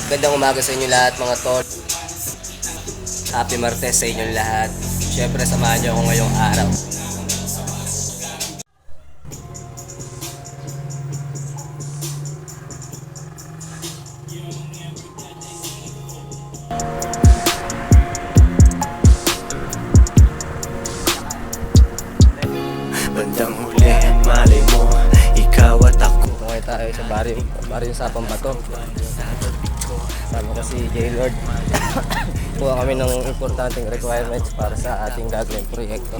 Gandang umaga sa inyo lahat mga tol. Happy Martes sa inyo lahat. Siyempre samahan niyo ako ngayong araw. Bandang huli, malay mo, ikaw at ako. Ngayon tayo sa baryo sa Pambato. Sama ko si J-Lord. Kuha kami ng importanteng requirements para sa ating gagawing proyekto.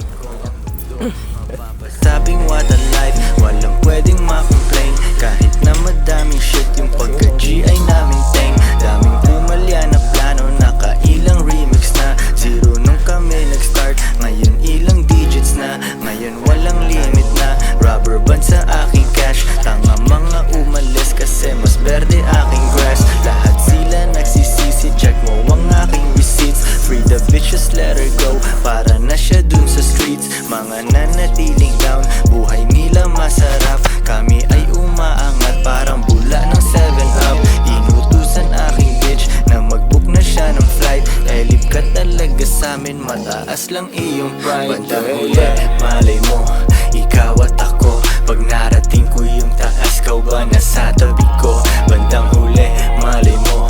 Sabing what a life, walang pwedeng ma-complain. Kahit na madaming shit, yung pagka-G ay namin teng. Daming pumalya na plano, nakailang remix na. Zero nung kami nag-start, ngayon ilang digits na. Ngayon walang limit na, rubber band sa aking cash. Tanga mga umalis kasi mas berde aking grass. Lahat sila nagsisisi, check mo ang aking receipts. Free the bitches, let her go, para na siya dun sa streets. Mga nanatiling down, buhay nila masarap. Kami ay umaangat, parang bula ng 7-up. Inutusan aking bitch na mag-book na siya ng flight. Elip ka talaga sa'min, mataas lang iyong pride. Bandang huli, malay mo, ikaw at ako. Pag narating ko yung taas, kau ba nasa tabi ko? Bandang huli, malay mo,